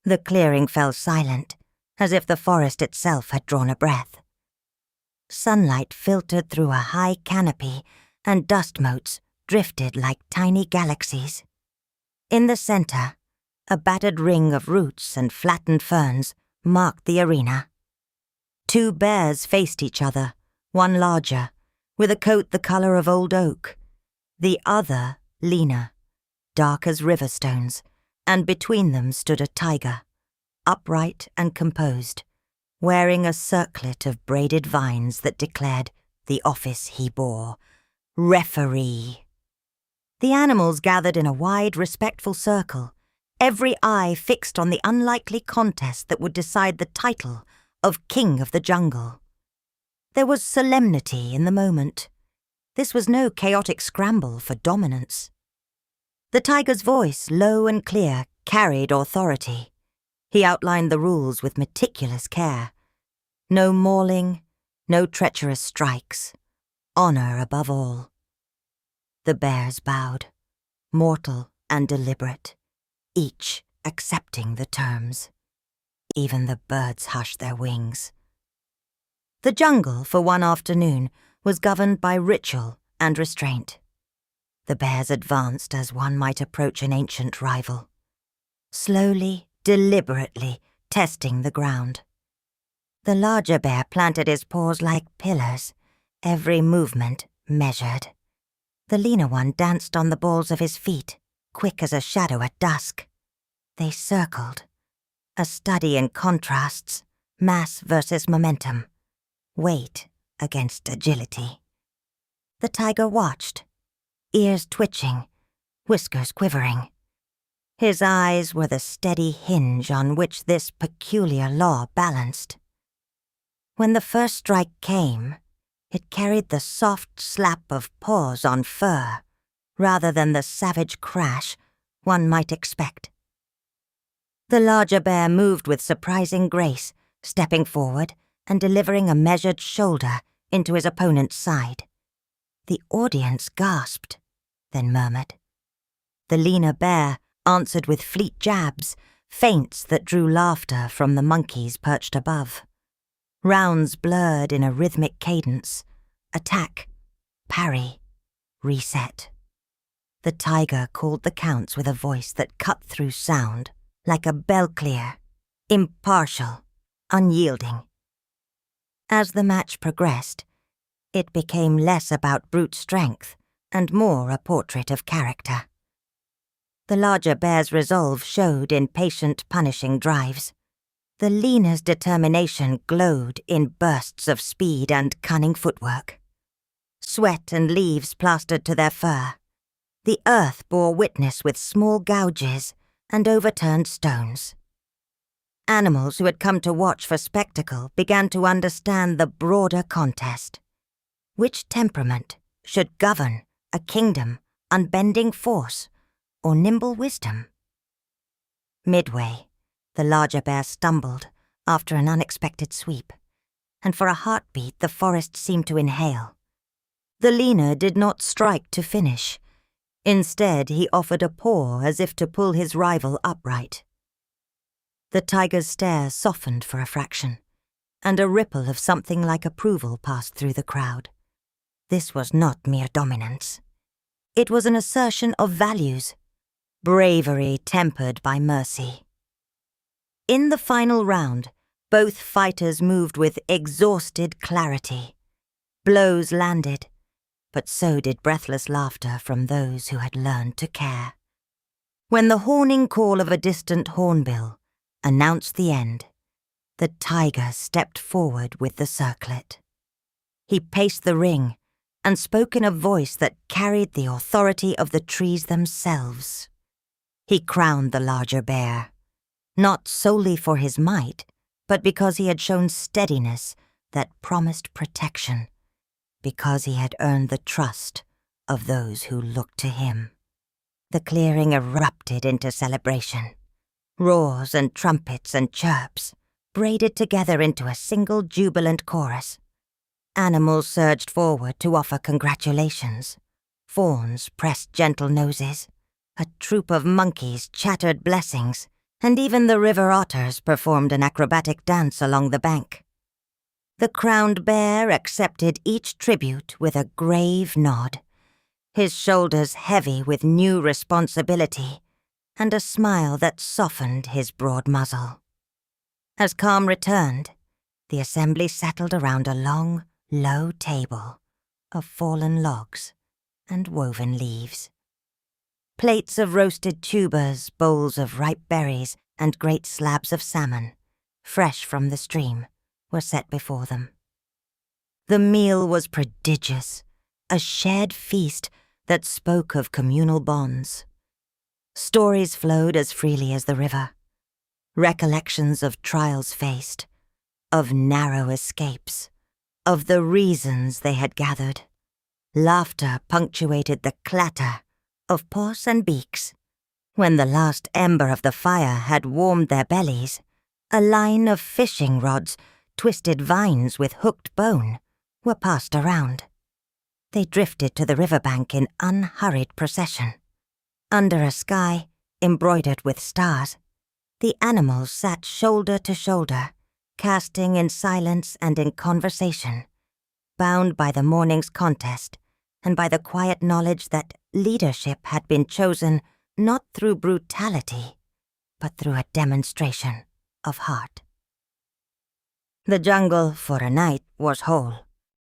The clearing fell silent, as if the forest itself had drawn a breath. Sunlight filtered through a high canopy, and dust motes drifted like tiny galaxies. In the center, a battered ring of roots and flattened ferns marked the arena. 2 bears faced each other, one larger, with a coat the color of old oak, the other leaner, dark as river stones, and between them stood a tiger, upright and composed, wearing a circlet of braided vines that declared the office he bore, referee. The animals gathered in a wide, respectful circle, every eye fixed on the unlikely contest that would decide the title of King of the Jungle. There was solemnity in the moment. This was no chaotic scramble for dominance. The tiger's voice, low and clear, carried authority. He outlined the rules with meticulous care. No mauling, no treacherous strikes. Honor above all. The bears bowed, mortal and deliberate, each accepting the terms. Even the birds hushed their wings. The jungle, for one afternoon, was governed by ritual and restraint. The bears advanced as one might approach an ancient rival, slowly, deliberately testing the ground. The larger bear planted his paws like pillars, every movement measured. The leaner one danced on the balls of his feet, quick as a shadow at dusk. They circled, a study in contrasts, mass versus momentum, weight against agility. The tiger watched, ears twitching, whiskers quivering. His eyes were the steady hinge on which this peculiar law balanced. When the first strike came, it carried the soft slap of paws on fur, rather than the savage crash one might expect. The larger bear moved with surprising grace, stepping forward and delivering a measured shoulder into his opponent's side. The audience gasped, then murmured. The leaner bear answered with fleet jabs, feints that drew laughter from the monkeys perched above. Rounds blurred in a rhythmic cadence. Attack, parry, reset. The tiger called the counts with a voice that cut through sound, like a bell clear, impartial, unyielding. As the match progressed, it became less about brute strength and more a portrait of character. The larger bear's resolve showed in patient, punishing drives. The leaner's determination glowed in bursts of speed and cunning footwork. Sweat and leaves plastered to their fur. The earth bore witness with small gouges and overturned stones. Animals who had come to watch for spectacle began to understand the broader contest. Which temperament should govern a kingdom, unbending force, or nimble wisdom? Midway, the larger bear stumbled after an unexpected sweep, and for a heartbeat the forest seemed to inhale. The leaner did not strike to finish. Instead, he offered a paw as if to pull his rival upright. The tiger's stare softened for a fraction, and a ripple of something like approval passed through the crowd. This was not mere dominance. It was an assertion of values, bravery tempered by mercy. In the final round, both fighters moved with exhausted clarity. Blows landed, but so did breathless laughter from those who had learned to care. When the horning call of a distant hornbill announced the end, the tiger stepped forward with the circlet. He paced the ring and spoke in a voice that carried the authority of the trees themselves. He crowned the larger bear, not solely for his might, but because he had shown steadiness that promised protection, because he had earned the trust of those who looked to him. The clearing erupted into celebration. Roars and trumpets and chirps braided together into a single jubilant chorus. Animals surged forward to offer congratulations. Fawns pressed gentle noses. A troop of monkeys chattered blessings, and even the river otters performed an acrobatic dance along the bank. The crowned bear accepted each tribute with a grave nod, his shoulders heavy with new responsibility, and a smile that softened his broad muzzle. As calm returned, the assembly settled around a long, low table of fallen logs and woven leaves. Plates of roasted tubers, bowls of ripe berries, and great slabs of salmon, fresh from the stream, were set before them. The meal was prodigious, a shared feast that spoke of communal bonds. Stories flowed as freely as the river, recollections of trials faced, of narrow escapes, of the reasons they had gathered. Laughter punctuated the clatter of paws and beaks. When the last ember of the fire had warmed their bellies, a line of fishing rods, twisted vines with hooked bone, were passed around. They drifted to the riverbank in unhurried procession. Under a sky embroidered with stars, the animals sat shoulder to shoulder, casting in silence and in conversation, bound by the morning's contest and by the quiet knowledge that leadership had been chosen not through brutality, but through a demonstration of heart. The jungle, for a night, was whole.